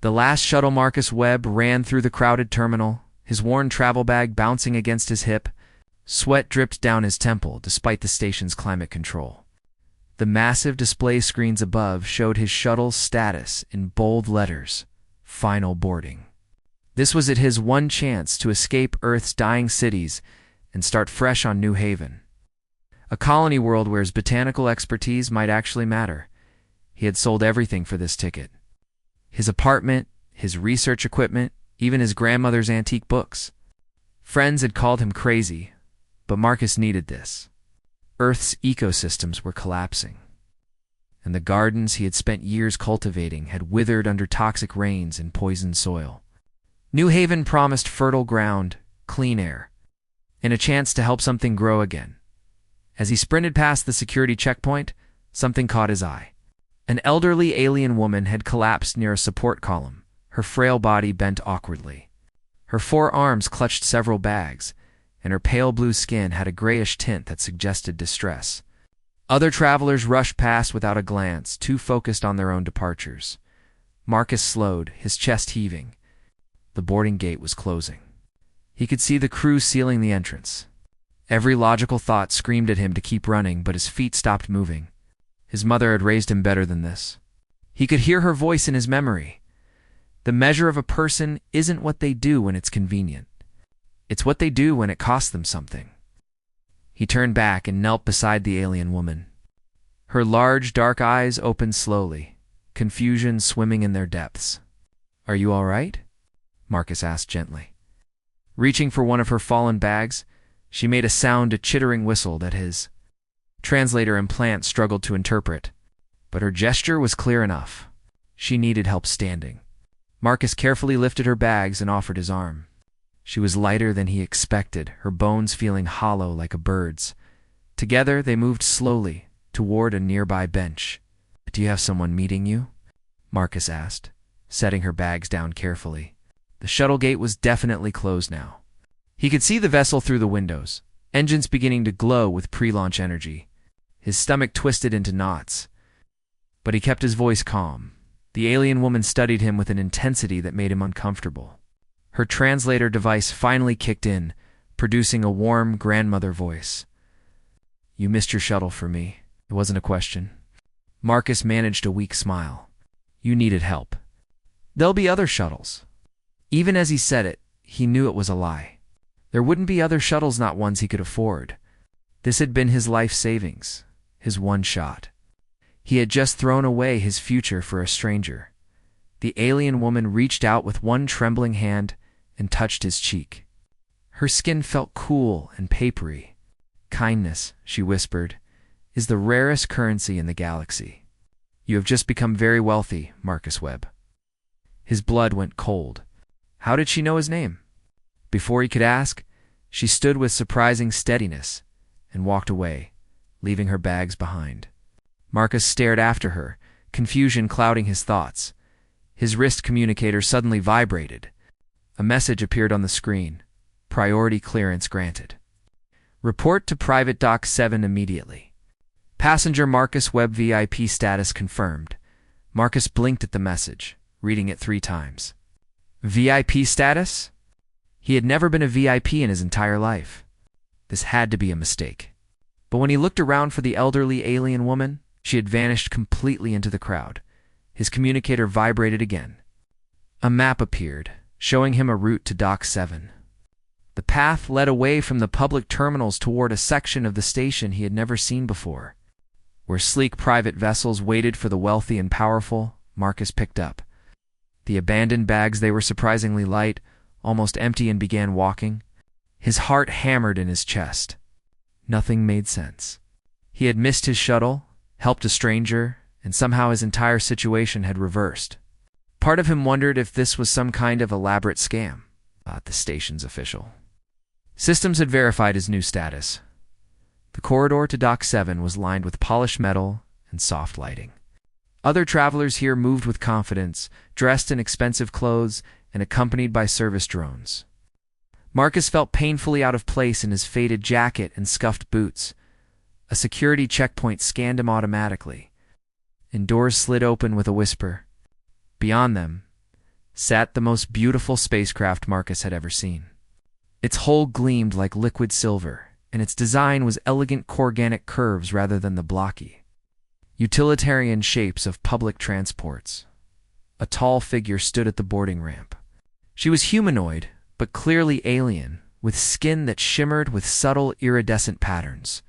The last shuttle Marcus Webb ran through the crowded terminal, his worn travel bag bouncing against his hip. Sweat dripped down his temple despite the station's climate control. The massive display screens above showed his shuttle's status in bold letters: final boarding. This was his one chance to escape Earth's dying cities and start fresh on New Haven, a colony world where his botanical expertise might actually matter. He had sold everything for this ticket. His apartment, his research equipment, even his grandmother's antique books. Friends had called him crazy, but Marcus needed this. Earth's ecosystems were collapsing, and the gardens he had spent years cultivating had withered under toxic rains and poisoned soil. New Haven promised fertile ground, clean air, and a chance to help something grow again. As he sprinted past the security checkpoint, something caught his eye. An elderly alien woman had collapsed near a support column, her frail body bent awkwardly. Her 4 arms clutched several bags, and her pale blue skin had a grayish tint that suggested distress. Other travelers rushed past without a glance, too focused on their own departures. Marcus slowed, his chest heaving. The boarding gate was closing. He could see the crew sealing the entrance. Every logical thought screamed at him to keep running, but his feet stopped moving. His mother had raised him better than this. He could hear her voice in his memory. The measure of a person isn't what they do when it's convenient. It's what they do when it costs them something. He turned back and knelt beside the alien woman. Her large, dark eyes opened slowly, confusion swimming in their depths. "Are you all right?" Marcus asked gently. Reaching for one of her fallen bags, she made a sound a chittering whistle that his translator implant struggled to interpret, but her gesture was clear enough. She needed help standing. Marcus carefully lifted her bags and offered his arm. She was lighter than he expected, her bones feeling hollow like a bird's. Together, they moved slowly toward a nearby bench. "Do you have someone meeting you?" Marcus asked, setting her bags down carefully. The shuttle gate was definitely closed now. He could see the vessel through the windows, engines beginning to glow with pre-launch energy. His stomach twisted into knots, but he kept his voice calm. The alien woman studied him with an intensity that made him uncomfortable. Her translator device finally kicked in, producing a warm grandmother voice. "You missed your shuttle for me." It wasn't a question. Marcus managed a weak smile. "You needed help. There'll be other shuttles." Even as he said it, he knew it was a lie. There wouldn't be other shuttles, not ones he could afford. This had been his life savings, his one shot. He had just thrown away his future for a stranger. The alien woman reached out with one trembling hand and touched his cheek. Her skin felt cool and papery. "Kindness," she whispered, "is the rarest currency in the galaxy. You have just become very wealthy, Marcus Webb." His blood went cold. How did she know his name? Before he could ask, she stood with surprising steadiness and walked away, leaving her bags behind. Marcus stared after her, confusion clouding his thoughts. His wrist communicator suddenly vibrated. A message appeared on the screen. Priority clearance granted. Report to Private Dock 7 immediately. Passenger Marcus Webb VIP status confirmed. Marcus blinked at the message, reading it 3 times. VIP status? He had never been a VIP in his entire life. This had to be a mistake. But when he looked around for the elderly alien woman, she had vanished completely into the crowd. His communicator vibrated again. A map appeared, showing him a route to Dock 7. The path led away from the public terminals toward a section of the station he had never seen before. Where sleek private vessels waited for the wealthy and powerful, Marcus picked up. The abandoned bags, they were surprisingly light, almost empty, and began walking. His heart hammered in his chest. Nothing made sense. He had missed his shuttle, helped a stranger, and somehow his entire situation had reversed. Part of him wondered if this was some kind of elaborate scam, thought the station's official. Systems had verified his new status. The corridor to Dock 7 was lined with polished metal and soft lighting. Other travelers here moved with confidence, dressed in expensive clothes and accompanied by service drones. Marcus felt painfully out of place in his faded jacket and scuffed boots. A security checkpoint scanned him automatically, and doors slid open with a whisper. Beyond them, sat the most beautiful spacecraft Marcus had ever seen. Its hull gleamed like liquid silver, and its design was elegant organic curves rather than the blocky, utilitarian shapes of public transports. A tall figure stood at the boarding ramp. She was humanoid, but clearly alien, with skin that shimmered with subtle iridescent patterns.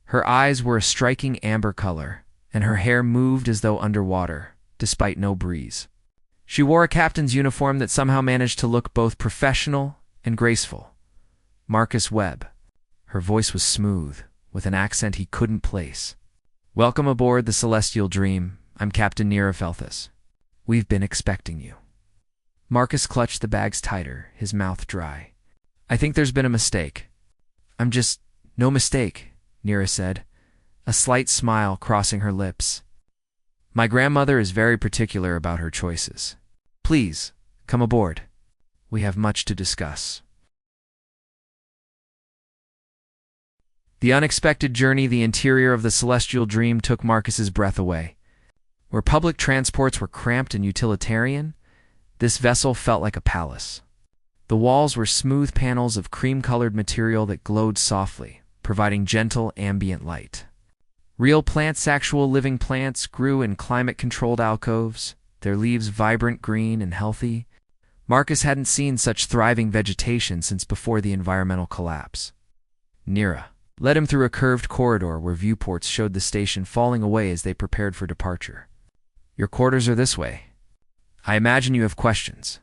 Her eyes were a striking amber color, and her hair moved as though underwater, despite no breeze. She wore a captain's uniform that somehow managed to look both professional and graceful. Marcus Webb. Her voice was smooth, with an accent he couldn't place. "Welcome aboard the Celestial Dream. I'm Captain Nira Felthus. We've been expecting you." Marcus clutched the bags tighter, his mouth dry. "I think there's been a mistake." No mistake," Nira said, a slight smile crossing her lips. "My grandmother is very particular about her choices. Please, come aboard. We have much to discuss." The unexpected journey the interior of the Celestial Dream took Marcus's breath away. Where public transports were cramped and utilitarian, this vessel felt like a palace. The walls were smooth panels of cream-colored material that glowed softly, providing gentle ambient light. Real plants, actual living plants, grew in climate-controlled alcoves, their leaves vibrant green and healthy. Marcus hadn't seen such thriving vegetation since before the environmental collapse. Nira led him through a curved corridor where viewports showed the station falling away as they prepared for departure. "Your quarters are this way. I imagine you have questions."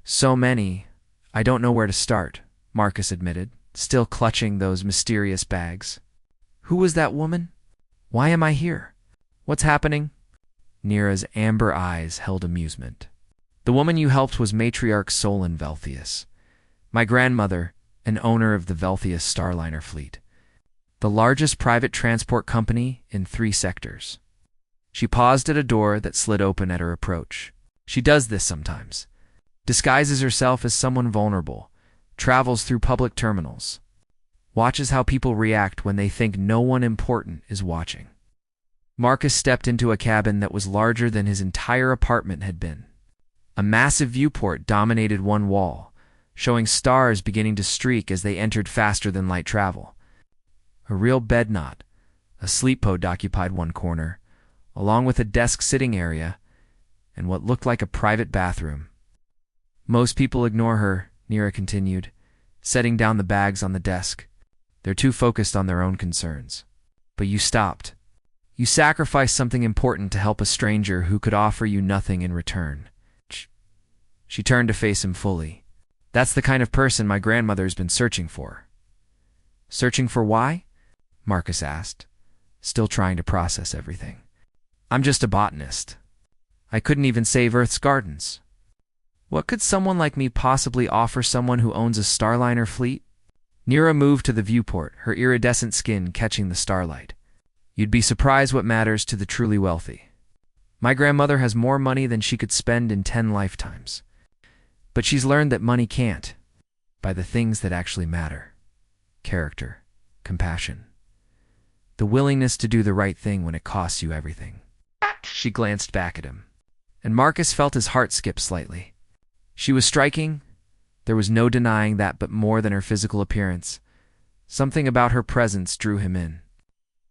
"So many, I don't know where to start," Marcus admitted, still clutching those mysterious bags. "Who was that woman? Why am I here? What's happening?" Nira's amber eyes held amusement. "The woman you helped was Matriarch Solon Velthius, my grandmother, an owner of the Velthius Starliner fleet, the largest private transport company in 3 sectors. She paused at a door that slid open at her approach. She does this sometimes. Disguises herself as someone vulnerable, travels through public terminals, watches how people react when they think no one important is watching." Marcus stepped into a cabin that was larger than his entire apartment had been. A massive viewport dominated one wall, showing stars beginning to streak as they entered faster than light travel. A real bed knot, a sleep pod occupied one corner, along with a desk sitting area and what looked like a private bathroom. "Most people ignore her," Nira continued, setting down the bags on the desk. "They're too focused on their own concerns. But you stopped. You sacrificed something important to help a stranger who could offer you nothing in return." She turned to face him fully. "That's the kind of person my grandmother's been searching for." "Searching for why?" Marcus asked, still trying to process everything. "I'm just a botanist. I couldn't even save Earth's gardens. What could someone like me possibly offer someone who owns a Starliner fleet?" Nira moved to the viewport, her iridescent skin catching the starlight. "You'd be surprised what matters to the truly wealthy. My grandmother has more money than she could spend in 10 lifetimes. But she's learned that money can't buy the things that actually matter. Character, compassion, the willingness to do the right thing when it costs you everything." She glanced back at him, and Marcus felt his heart skip slightly. She was striking. There was no denying that, but more than her physical appearance. Something about her presence drew him in.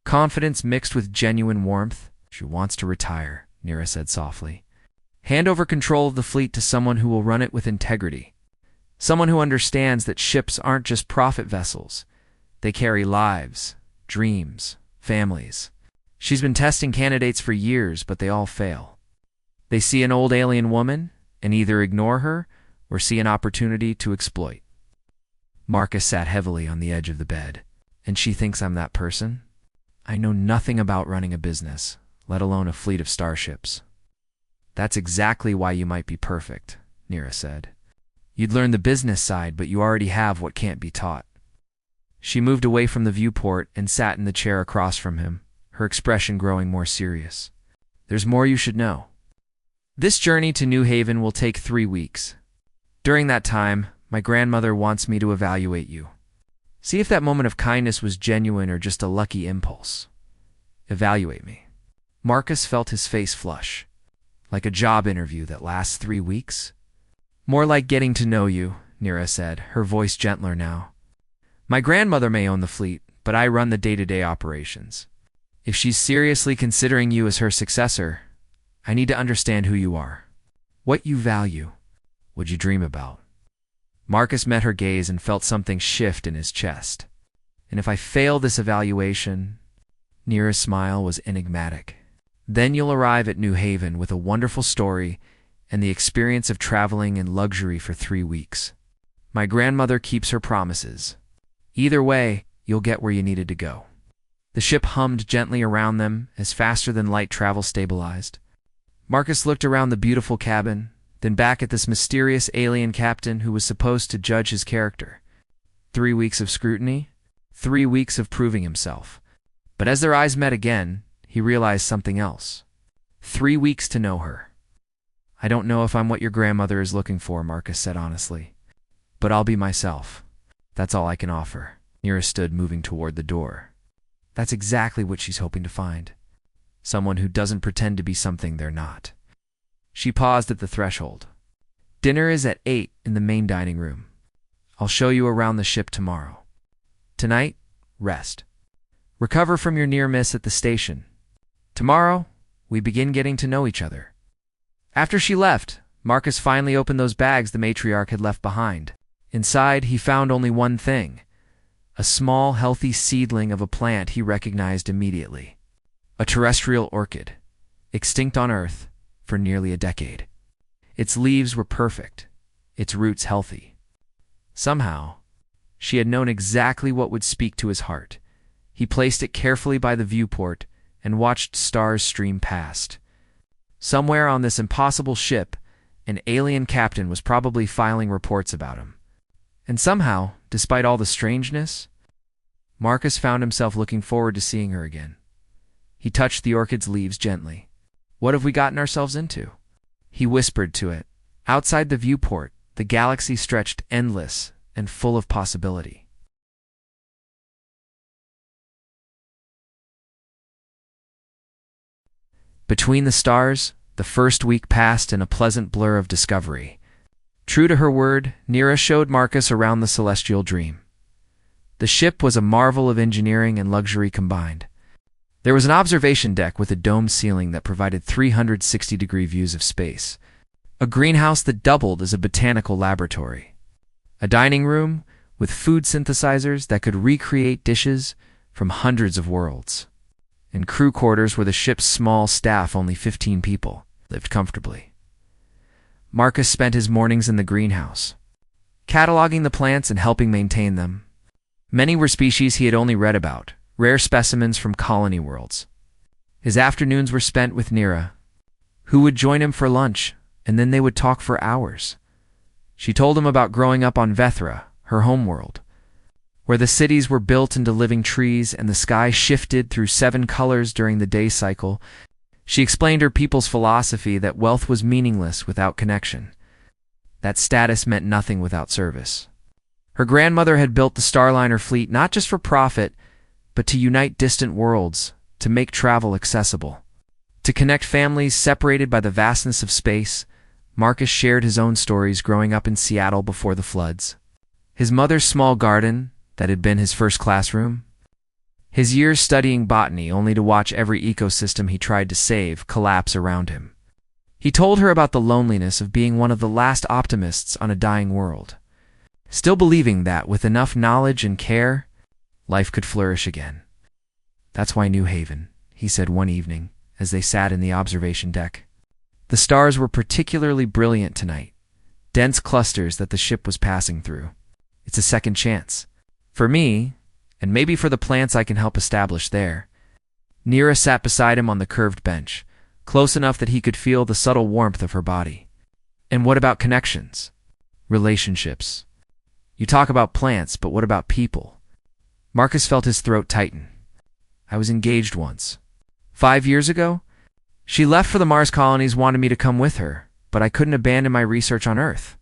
Confidence mixed with genuine warmth. "She wants to retire," Nira said softly. "Hand over control of the fleet to someone who will run it with integrity. Someone who understands that ships aren't just profit vessels. They carry lives, dreams, families." She's been testing candidates for years, but they all fail. They see an old alien woman and either ignore her or see an opportunity to exploit. Marcus sat heavily on the edge of the bed. "And she thinks I'm that person? I know nothing about running a business, let alone a fleet of starships." "That's exactly why you might be perfect," Nira said. "You'd learn the business side, but you already have what can't be taught." She moved away from the viewport and sat in the chair across from him, her expression growing more serious. "There's more you should know. This journey to New Haven will take 3 weeks. During that time, my grandmother wants me to evaluate you. See if that moment of kindness was genuine or just a lucky impulse. Evaluate me." Marcus felt his face flush. Like a job interview that lasts 3 weeks? More like getting to know you, Nira said, her voice gentler now. My grandmother may own the fleet, but I run the day-to-day operations. If she's seriously considering you as her successor, I need to understand who you are, what you value, what you dream about. Marcus met her gaze and felt something shift in his chest. And if I fail this evaluation, Nira's smile was enigmatic. Then you'll arrive at New Haven with a wonderful story and the experience of traveling in luxury for 3 weeks. My grandmother keeps her promises. Either way, you'll get where you needed to go. The ship hummed gently around them as faster than light travel stabilized. Marcus looked around the beautiful cabin, then back at this mysterious alien captain who was supposed to judge his character. 3 weeks of scrutiny, 3 weeks of proving himself. But as their eyes met again, he realized something else. 3 weeks to know her. I don't know if I'm what your grandmother is looking for, Marcus said honestly. But I'll be myself. That's all I can offer. Nira stood, moving toward the door. That's exactly what she's hoping to find. Someone who doesn't pretend to be something they're not. She paused at the threshold. Dinner is at 8 in the main dining room. I'll show you around the ship tomorrow. Tonight, rest. Recover from your near miss at the station. Tomorrow, we begin getting to know each other. After she left, Marcus finally opened those bags the matriarch had left behind. Inside, he found only one thing. A small, healthy seedling of a plant he recognized immediately. A terrestrial orchid, extinct on Earth for nearly a decade. Its leaves were perfect, its roots healthy. Somehow, she had known exactly what would speak to his heart. He placed it carefully by the viewport and watched stars stream past. Somewhere on this impossible ship, an alien captain was probably filing reports about him. And somehow, despite all the strangeness, Marcus found himself looking forward to seeing her again. He touched the orchid's leaves gently. What have we gotten ourselves into? He whispered to it. Outside the viewport, the galaxy stretched endless and full of possibility. Between the stars, the first week passed in a pleasant blur of discovery. True to her word, Nira showed Marcus around the celestial dream. The ship was a marvel of engineering and luxury combined. There was an observation deck with a domed ceiling that provided 360-degree views of space, a greenhouse that doubled as a botanical laboratory, a dining room with food synthesizers that could recreate dishes from hundreds of worlds, and crew quarters where the ship's small staff, only 15 people, lived comfortably. Marcus spent his mornings in the greenhouse, cataloging the plants and helping maintain them. Many were species he had only read about, rare specimens from colony worlds. His afternoons were spent with Nira, who would join him for lunch, and then they would talk for hours. She told him about growing up on Vethra, her homeworld, where the cities were built into living trees and the sky shifted through 7 colors during the day cycle. She explained her people's philosophy that wealth was meaningless without connection, that status meant nothing without service. Her grandmother had built the Starliner fleet not just for profit, but to unite distant worlds, to make travel accessible, to connect families separated by the vastness of space. Marcus shared his own stories growing up in Seattle before the floods. His mother's small garden that had been his first classroom. His years studying botany only to watch every ecosystem he tried to save collapse around him. He told her about the loneliness of being one of the last optimists on a dying world, still believing that with enough knowledge and care, life could flourish again. That's why New Haven, he said one evening as they sat in the observation deck. The stars were particularly brilliant tonight, dense clusters that the ship was passing through. It's a second chance. For me, and maybe for the plants I can help establish there. Nira sat beside him on the curved bench, close enough that he could feel the subtle warmth of her body. And what about connections? Relationships? You talk about plants, but what about people? Marcus felt his throat tighten. I was engaged once. 5 years ago? She left for the Mars colonies, wanted me to come with her, but I couldn't abandon my research on Earth.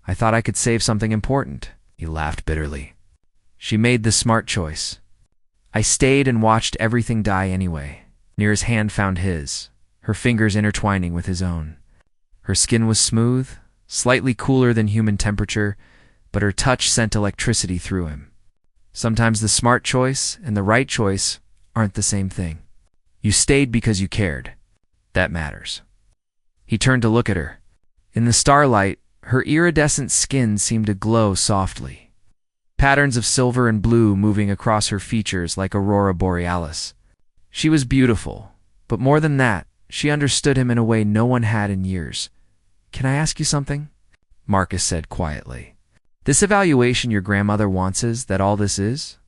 I thought I could save something important. He laughed bitterly. She made the smart choice. I stayed and watched everything die anyway. Nira's hand found his, her fingers intertwining with his own. Her skin was smooth, slightly cooler than human temperature, but her touch sent electricity through him. Sometimes the smart choice and the right choice aren't the same thing. You stayed because you cared. That matters. He turned to look at her. In the starlight, her iridescent skin seemed to glow softly. Patterns of silver and blue moving across her features like aurora borealis. She was beautiful, but more than that, she understood him in a way no one had in years. "Can I ask you something?" Marcus said quietly. "This evaluation your grandmother wants is that all this is?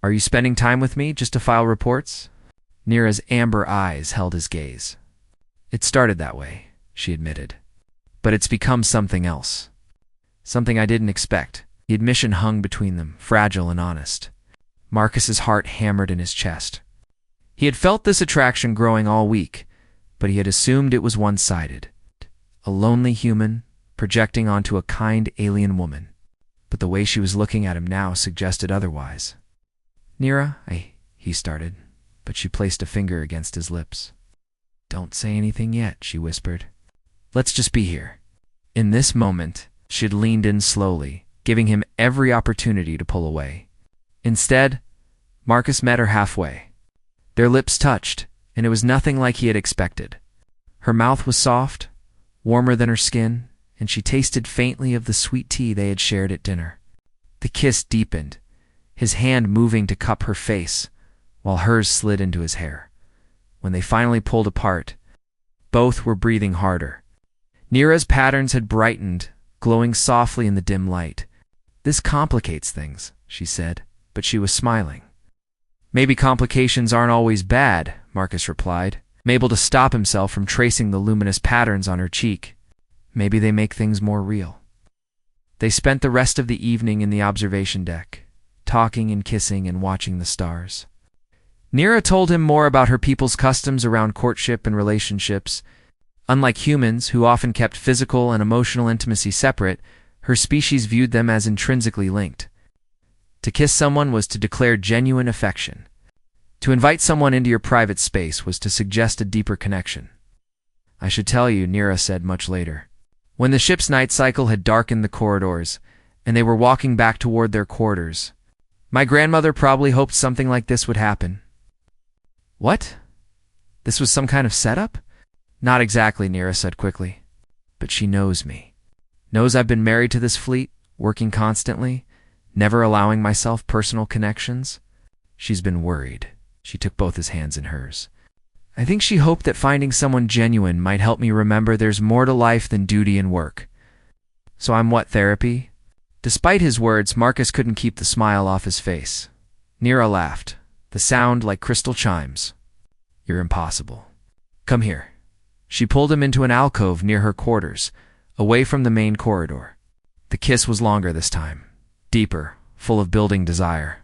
Are you spending time with me just to file reports?" Nira's amber eyes held his gaze. "It started that way," she admitted. "But it's become something else. Something I didn't expect." The admission hung between them, fragile and honest. Marcus's heart hammered in his chest. He had felt this attraction growing all week, but he had assumed it was one-sided. A lonely human projecting onto a kind alien woman. But the way she was looking at him now suggested otherwise. "Nira, he started, but she placed a finger against his lips. "Don't say anything yet," she whispered. "Let's just be here." In this moment, she had leaned in slowly, giving him every opportunity to pull away. Instead, Marcus met her halfway. Their lips touched, and it was nothing like he had expected. Her mouth was soft, warmer than her skin, and she tasted faintly of the sweet tea they had shared at dinner. The kiss deepened, his hand moving to cup her face, while hers slid into his hair. When they finally pulled apart, both were breathing harder. Nira's patterns had brightened, glowing softly in the dim light. "This complicates things," she said, but she was smiling. "Maybe complications aren't always bad," Marcus replied, able to stop himself from tracing the luminous patterns on her cheek. "Maybe they make things more real." They spent the rest of the evening in the observation deck, talking and kissing and watching the stars. Nira told him more about her people's customs around courtship and relationships. Unlike humans, who often kept physical and emotional intimacy separate, her species viewed them as intrinsically linked. To kiss someone was to declare genuine affection. To invite someone into your private space was to suggest a deeper connection. "I should tell you," Nira said much later. When the ship's night cycle had darkened the corridors, and they were walking back toward their quarters, "My grandmother probably hoped something like this would happen." "What? This was some kind of setup?" "Not exactly," Nira said quickly. "But she knows me. Knows I've been married to this fleet, working constantly, never allowing myself personal connections. She's been worried." She took both his hands in hers. "I think she hoped that finding someone genuine might help me remember there's more to life than duty and work. So I'm what, therapy?" Despite his words, Marcus couldn't keep the smile off his face. Nira laughed, the sound like crystal chimes. "You're impossible. Come here." She pulled him into an alcove near her quarters, away from the main corridor. The kiss was longer this time, deeper, full of building desire.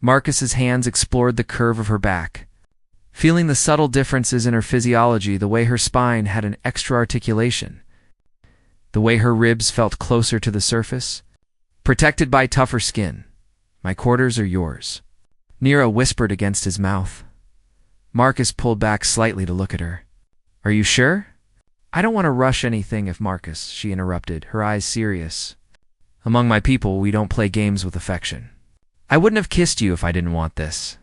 Marcus's hands explored the curve of her back, feeling the subtle differences in her physiology, the way her spine had an extra articulation, the way her ribs felt closer to the surface, protected by tougher skin. "My quarters are yours," Nira whispered against his mouth. Marcus pulled back slightly to look at her. "Are you sure?" "I don't want to rush anything if Marcus," she interrupted, her eyes serious. "Among my people, we don't play games with affection. I wouldn't have kissed you if I didn't want this."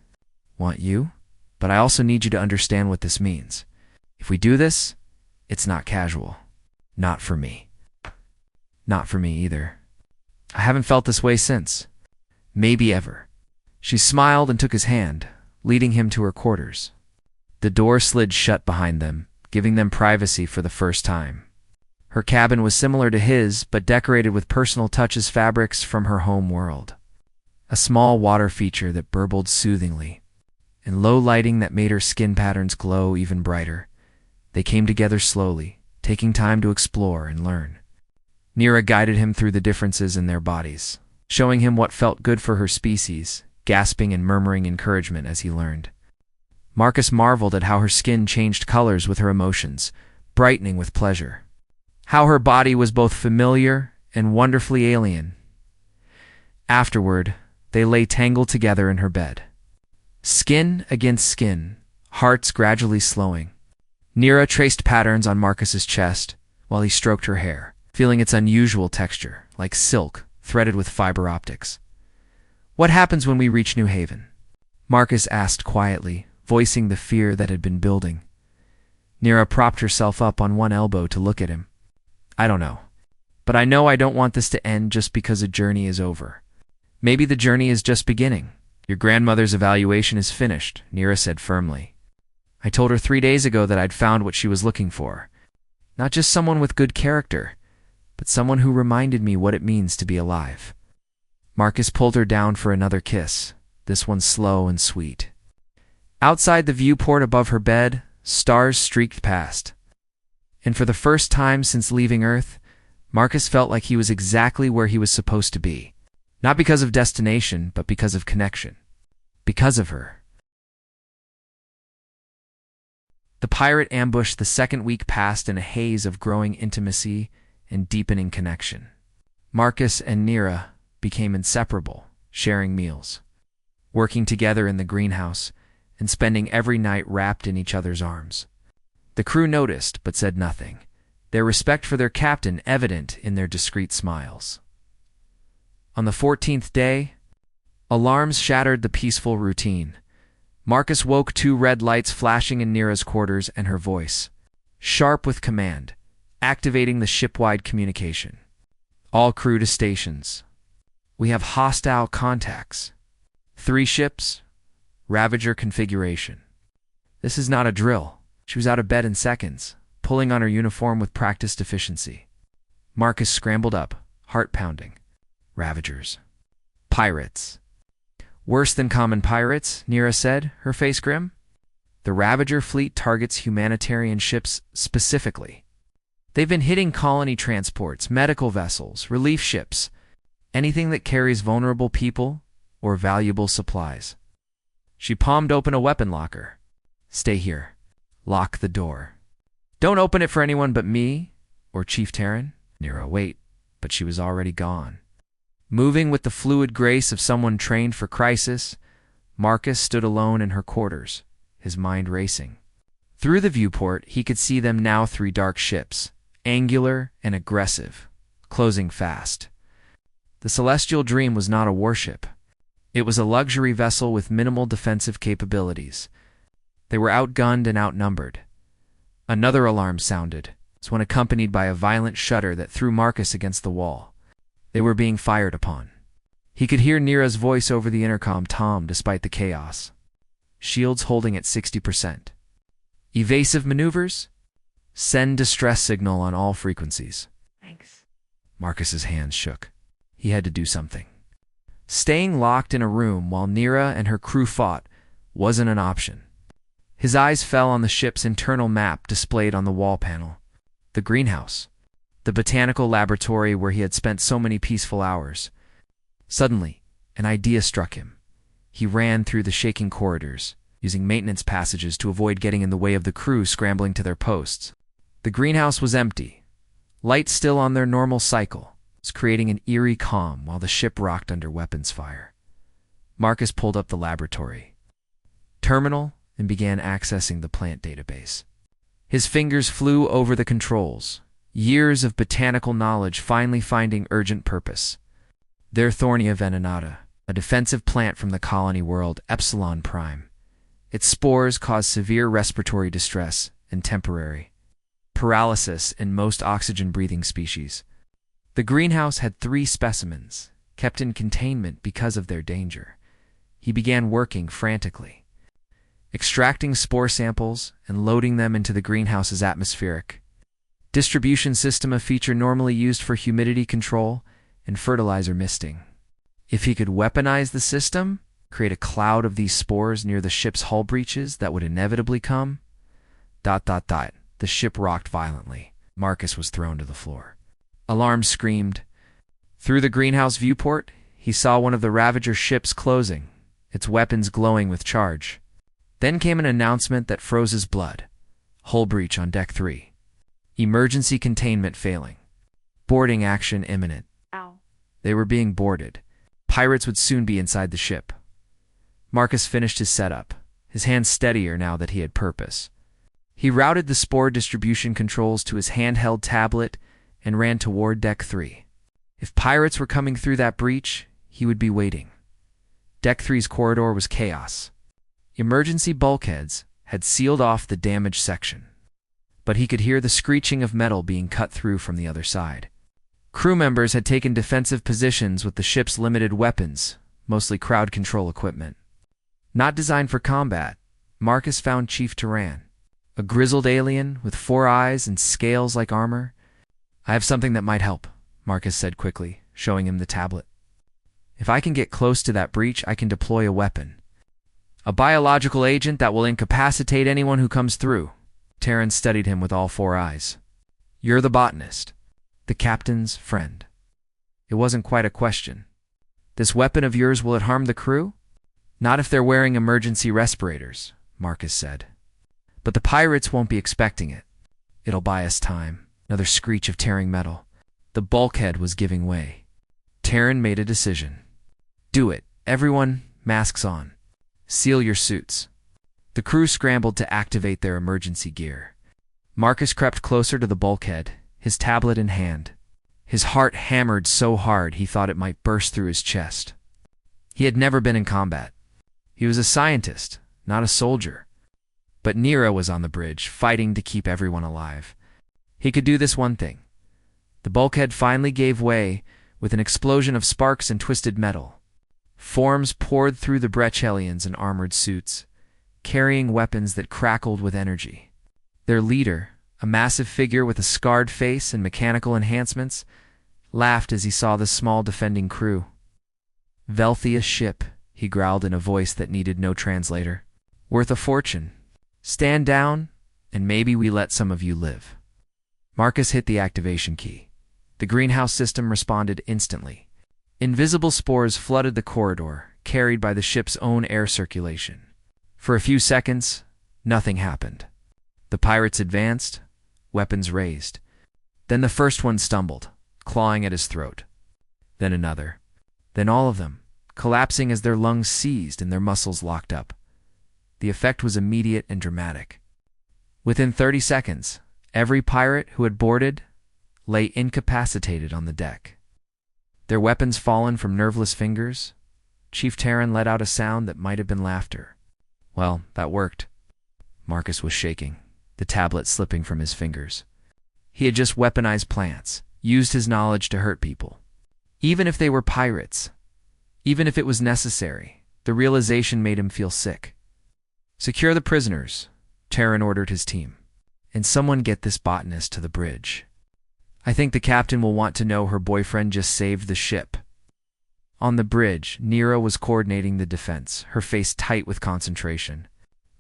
"Want you? But I also need you to understand what this means. If we do this, it's not casual. Not for me. Not for me either. I haven't felt this way since. Maybe ever." She smiled and took his hand, leading him to her quarters. The door slid shut behind them, giving them privacy for the first time. Her cabin was similar to his, but decorated with personal touches, fabrics from her home world. A small water feature that burbled soothingly, and low lighting that made her skin patterns glow even brighter. They came together slowly, taking time to explore and learn. Nira guided him through the differences in their bodies, showing him what felt good for her species, gasping and murmuring encouragement as he learned. Marcus marveled at how her skin changed colors with her emotions, brightening with pleasure. How her body was both familiar and wonderfully alien. Afterward, they lay tangled together in her bed. Skin against skin, hearts gradually slowing. Nira traced patterns on Marcus's chest while he stroked her hair, feeling its unusual texture, like silk threaded with fiber optics. "What happens when we reach New Haven?" Marcus asked quietly, voicing the fear that had been building. Nira propped herself up on one elbow to look at him. "I don't know. But I know I don't want this to end just because a journey is over. Maybe the journey is just beginning. Your grandmother's evaluation is finished," Nira said firmly. "I told her 3 days ago that I'd found what she was looking for. Not just someone with good character, but someone who reminded me what it means to be alive." Marcus pulled her down for another kiss, this one slow and sweet. Outside the viewport above her bed, stars streaked past. And for the first time since leaving Earth, Marcus felt like he was exactly where he was supposed to be. Not because of destination, but because of connection. Because of her. The pirate ambush the second week passed in a haze of growing intimacy and deepening connection. Marcus and Nira became inseparable, sharing meals, working together in the greenhouse, and spending every night wrapped in each other's arms. The crew noticed, but said nothing, their respect for their captain evident in their discreet smiles. On the 14th day, alarms shattered the peaceful routine. Marcus woke 2 red lights flashing in Nira's quarters and her voice, sharp with command, activating the ship-wide communication. "All crew to stations. We have hostile contacts. 3 ships, Ravager configuration." This is not a drill. She was out of bed in seconds, pulling on her uniform with practiced efficiency. Marcus scrambled up, heart pounding. Ravagers. Pirates. "Worse than common pirates," Nira said, her face grim. "The Ravager fleet targets humanitarian ships specifically. They've been hitting colony transports, medical vessels, relief ships, anything that carries vulnerable people or valuable supplies." She palmed open a weapon locker. "Stay here. Lock the door. Don't open it for anyone but me or Chief Terran." Nira, wait, but she was already gone. Moving with the fluid grace of someone trained for crisis, Marcus stood alone in her quarters, his mind racing. Through the viewport, he could see them now 3 dark ships, angular and aggressive, closing fast. The Celestial Dream was not a warship. It was a luxury vessel with minimal defensive capabilities. They were outgunned and outnumbered. Another alarm sounded, this one accompanied by a violent shudder that threw Marcus against the wall. They were being fired upon. He could hear Nira's voice over the intercom tom despite the chaos. Shields holding at 60%. Evasive maneuvers? Send distress signal on all frequencies. Thanks. Marcus's hands shook. He had to do something. Staying locked in a room while Nira and her crew fought wasn't an option. His eyes fell on the ship's internal map displayed on the wall panel. The greenhouse. The botanical laboratory where he had spent so many peaceful hours. Suddenly, an idea struck him. He ran through the shaking corridors, using maintenance passages to avoid getting in the way of the crew scrambling to their posts. The greenhouse was empty. Lights still on their normal cycle, was creating an eerie calm while the ship rocked under weapons fire. Marcus pulled up the laboratory terminal and began accessing the plant database. His fingers flew over the controls, years of botanical knowledge finally finding urgent purpose. Their Thornia venenata, a defensive plant from the colony world Epsilon Prime. Its spores cause severe respiratory distress and temporary paralysis in most oxygen-breathing species. The greenhouse had 3 specimens, kept in containment because of their danger. He began working frantically, extracting spore samples and loading them into the greenhouse's atmospheric distribution system, a feature normally used for humidity control and fertilizer misting. If he could weaponize the system, create a cloud of these spores near the ship's hull breaches that would inevitably come... The ship rocked violently. Marcus was thrown to the floor. Alarms screamed. Through the greenhouse viewport, he saw one of the Ravager ships closing, its weapons glowing with charge. Then came an announcement that froze his blood. Hull breach on Deck 3. Emergency containment failing. Boarding action imminent. Ow. They were being boarded. Pirates would soon be inside the ship. Marcus finished his setup, his hands steadier now that he had purpose. He routed the spore distribution controls to his handheld tablet and ran toward Deck 3. If pirates were coming through that breach, he would be waiting. Deck 3's corridor was chaos. Emergency bulkheads had sealed off the damaged section, but he could hear the screeching of metal being cut through from the other side. Crew members had taken defensive positions with the ship's limited weapons, mostly crowd control equipment. Not designed for combat, Marcus found Chief Turan, a grizzled alien with 4 eyes and scales like armor. "I have something that might help," Marcus said quickly, showing him the tablet. "If I can get close to that breach, I can deploy a weapon. A biological agent that will incapacitate anyone who comes through." Terran studied him with all 4 eyes. "You're the botanist, the captain's friend." It wasn't quite a question. "This weapon of yours, will it harm the crew?" "Not if they're wearing emergency respirators," Marcus said. "But the pirates won't be expecting it. It'll buy us time." Another screech of tearing metal. The bulkhead was giving way. Terran made a decision. "Do it. Everyone, masks on. Seal your suits." The crew scrambled to activate their emergency gear. Marcus crept closer to the bulkhead, his tablet in hand. His heart hammered so hard he thought it might burst through his chest. He had never been in combat. He was a scientist, not a soldier. But Nira was on the bridge, fighting to keep everyone alive. He could do this one thing. The bulkhead finally gave way with an explosion of sparks and twisted metal. Forms poured through the Brechelians in armored suits, carrying weapons that crackled with energy. Their leader, a massive figure with a scarred face and mechanical enhancements, laughed as he saw the small defending crew. "Velthia ship," he growled in a voice that needed no translator. "Worth a fortune. Stand down, and maybe we let some of you live." Marcus hit the activation key. The greenhouse system responded instantly. Invisible spores flooded the corridor, carried by the ship's own air circulation. For a few seconds, nothing happened. The pirates advanced, weapons raised. Then the first one stumbled, clawing at his throat. Then another. Then all of them, collapsing as their lungs seized and their muscles locked up. The effect was immediate and dramatic. Within 30 seconds, every pirate who had boarded lay incapacitated on the deck. Their weapons fallen from nerveless fingers, Chief Terran let out a sound that might have been laughter. Well, that worked. Marcus was shaking, the tablet slipping from his fingers. He had just weaponized plants, used his knowledge to hurt people. Even if they were pirates, even if it was necessary, the realization made him feel sick. "Secure the prisoners," Terran ordered his team, "and someone get this botanist to the bridge. I think the captain will want to know her boyfriend just saved the ship." On the bridge, Nira was coordinating the defense, her face tight with concentration.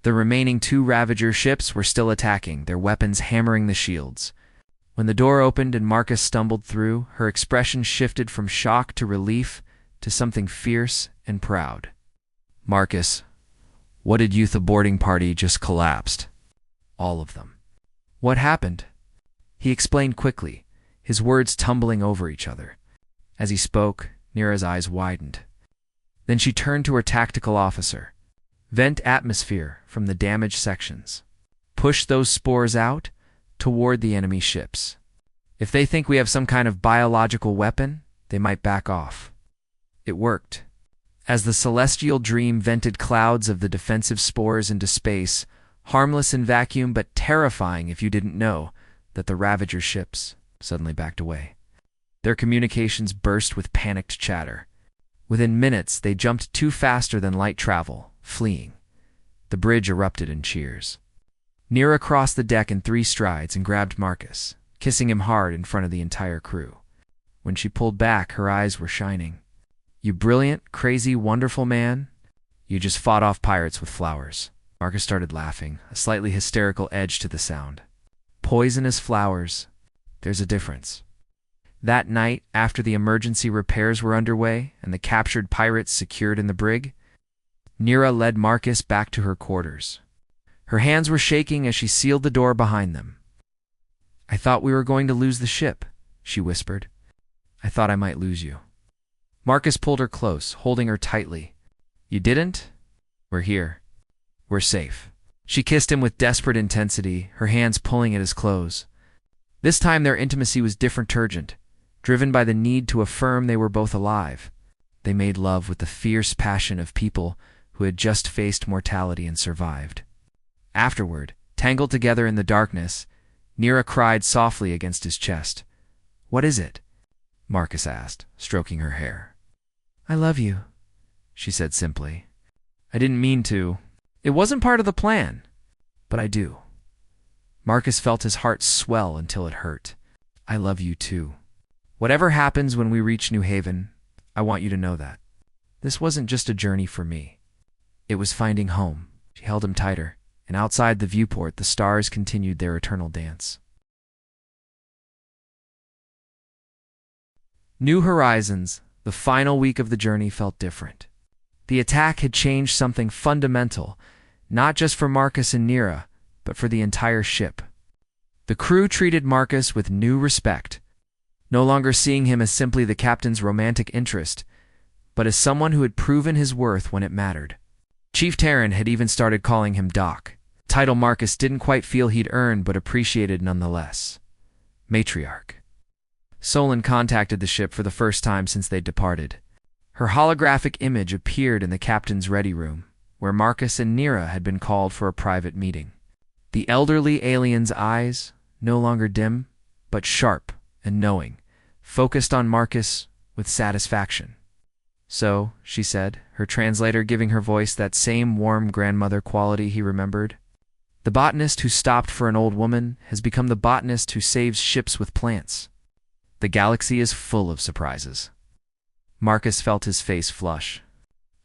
The remaining 2 Ravager ships were still attacking, their weapons hammering the shields. When the door opened and Marcus stumbled through, her expression shifted from shock to relief to something fierce and proud. "Marcus, what did you? The boarding party just collapsed." "All of them." "What happened?" He explained quickly, his words tumbling over each other. As he spoke, Nira's eyes widened. Then she turned to her tactical officer. "Vent atmosphere from the damaged sections. Push those spores out toward the enemy ships. If they think we have some kind of biological weapon, they might back off." It worked. As the celestial dream vented clouds of the defensive spores into space, harmless in vacuum but terrifying if you didn't know that the Ravager ships suddenly backed away. Their communications burst with panicked chatter. Within minutes, they jumped 2 faster than light travel, fleeing. The bridge erupted in cheers. Nira crossed the deck in 3 strides and grabbed Marcus, kissing him hard in front of the entire crew. When she pulled back, her eyes were shining. "You brilliant, crazy, wonderful man. You just fought off pirates with flowers." Marcus started laughing, a slightly hysterical edge to the sound. "Poisonous flowers. There's a difference." That night, after the emergency repairs were underway and the captured pirates secured in the brig, Nira led Marcus back to her quarters. Her hands were shaking as she sealed the door behind them. "I thought we were going to lose the ship," she whispered. "I thought I might lose you." Marcus pulled her close, holding her tightly. "You didn't? We're here. We're safe." She kissed him with desperate intensity, her hands pulling at his clothes. This time their intimacy was different, turgent, driven by the need to affirm they were both alive. They made love with the fierce passion of people who had just faced mortality and survived. Afterward, tangled together in the darkness, Nira cried softly against his chest. "What is it?" Marcus asked, stroking her hair. "I love you," she said simply. "I didn't mean to. It wasn't part of the plan. But I do." Marcus felt his heart swell until it hurt. "I love you too. Whatever happens when we reach New Haven, I want you to know that. This wasn't just a journey for me. It was finding home." She held him tighter, and outside the viewport the stars continued their eternal dance. New Horizons, the final week of the journey, felt different. The attack had changed something fundamental, not just for Marcus and Nira, but for the entire ship. The crew treated Marcus with new respect, no longer seeing him as simply the captain's romantic interest, but as someone who had proven his worth when it mattered. Chief Terran had even started calling him Doc, a title Marcus didn't quite feel he'd earned but appreciated nonetheless. Matriarch. Solon contacted the ship for the first time since they'd departed. Her holographic image appeared in the captain's ready room, where Marcus and Nira had been called for a private meeting. The elderly alien's eyes, no longer dim, but sharp and knowing, focused on Marcus with satisfaction. "So," she said, her translator giving her voice that same warm grandmother quality he remembered, "the botanist who stopped for an old woman has become the botanist who saves ships with plants. The galaxy is full of surprises." Marcus felt his face flush.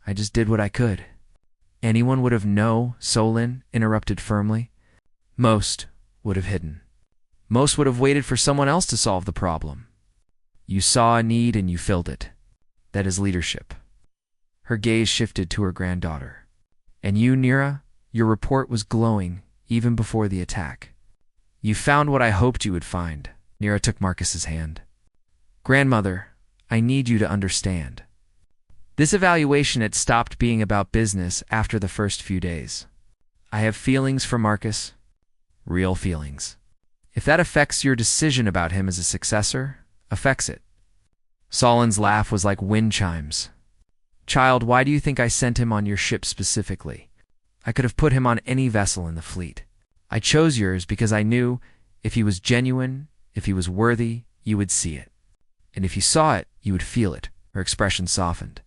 "I just did what I could." "Anyone would have known," Solon interrupted firmly. "Most would have hidden. Most would have waited for someone else to solve the problem. You saw a need and you filled it. That is leadership." Her gaze shifted to her granddaughter. "And you, Nira, your report was glowing even before the attack. You found what I hoped you would find." Nira took Marcus's hand. "Grandmother, I need you to understand. This evaluation had stopped being about business after the first few days. I have feelings for Marcus, real feelings. If that affects your decision about him as a successor, affects it." Solon's laugh was like wind chimes. "Child, why do you think I sent him on your ship specifically? I could have put him on any vessel in the fleet. I chose yours because I knew if he was genuine, if he was worthy, you would see it. And if you saw it, you would feel it." Her expression softened.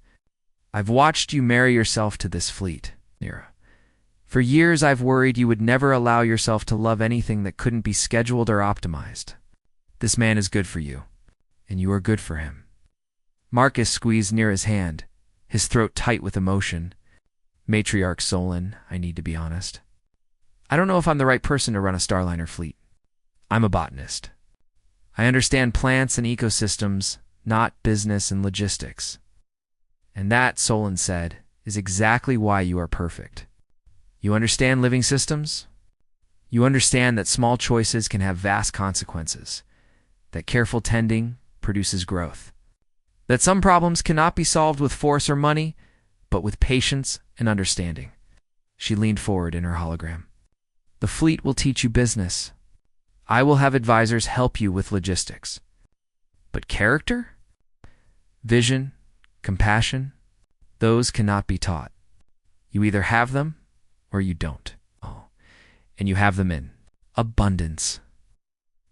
"I've watched you marry yourself to this fleet, Nira. For years I've worried you would never allow yourself to love anything that couldn't be scheduled or optimized. This man is good for you, and you are good for him." Marcus squeezed Nira's hand, his throat tight with emotion. "Matriarch Solon, I need to be honest. I don't know if I'm the right person to run a Starliner fleet. I'm a botanist. I understand plants and ecosystems, not business and logistics. And that," Solon said, "is exactly why you are perfect. You understand living systems? You understand that small choices can have vast consequences, that careful tending produces growth, that some problems cannot be solved with force or money, but with patience and understanding." She leaned forward in her hologram. "The fleet will teach you business. I will have advisors help you with logistics. But character? Vision, compassion, those cannot be taught. You either have them or you don't. Oh, and you have them in abundance."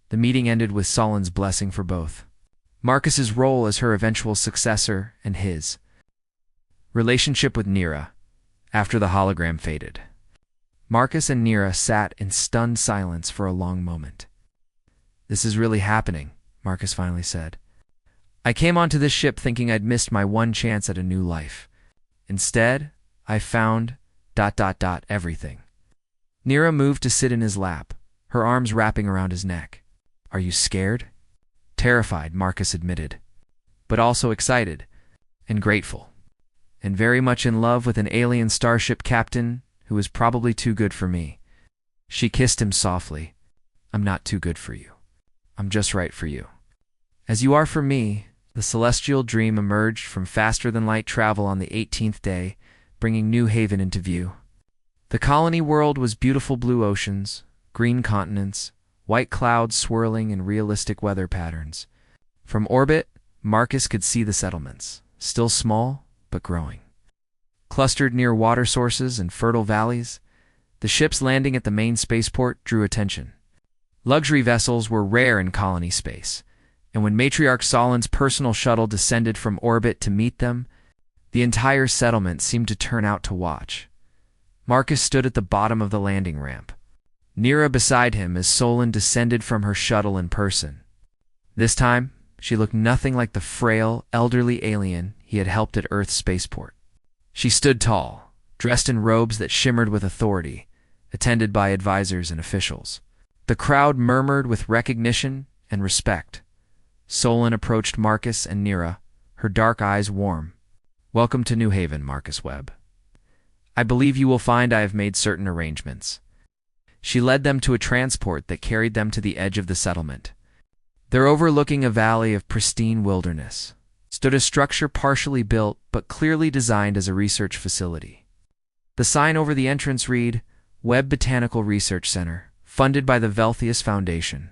The meeting ended with Solon's blessing for both. Marcus's role as her eventual successor and his relationship with Nira after the hologram faded. Marcus and Nira sat in stunned silence for a long moment. "This is really happening," Marcus finally said. "I came onto this ship thinking I'd missed my one chance at a new life. Instead, I found ... everything." Nira moved to sit in his lap, her arms wrapping around his neck. "Are you scared?" "Terrified," Marcus admitted, "but also excited and grateful, and very much in love with an alien starship captain who is probably too good for me." She kissed him softly. "I'm not too good for you. I'm just right for you. As you are for me." The celestial dream emerged from faster-than-light travel on the 18th day, bringing New Haven into view. The colony world was beautiful blue oceans, green continents, white clouds swirling in realistic weather patterns. From orbit, Marcus could see the settlements, still small but growing. Clustered near water sources and fertile valleys, the ships landing at the main spaceport drew attention. Luxury vessels were rare in colony space, and when Matriarch Solin's personal shuttle descended from orbit to meet them, the entire settlement seemed to turn out to watch. Marcus stood at the bottom of the landing ramp, Nira beside him as Solin descended from her shuttle in person. This time, she looked nothing like the frail, elderly alien he had helped at Earth's spaceport. She stood tall, dressed in robes that shimmered with authority, attended by advisors and officials. The crowd murmured with recognition and respect. Solin approached Marcus and Nira, her dark eyes warm. "Welcome to New Haven, Marcus Webb. I believe you will find I have made certain arrangements." She led them to a transport that carried them to the edge of the settlement. There, overlooking a valley of pristine wilderness, stood a structure partially built but clearly designed as a research facility. The sign over the entrance read, "Webb Botanical Research Center, funded by the Velthius Foundation,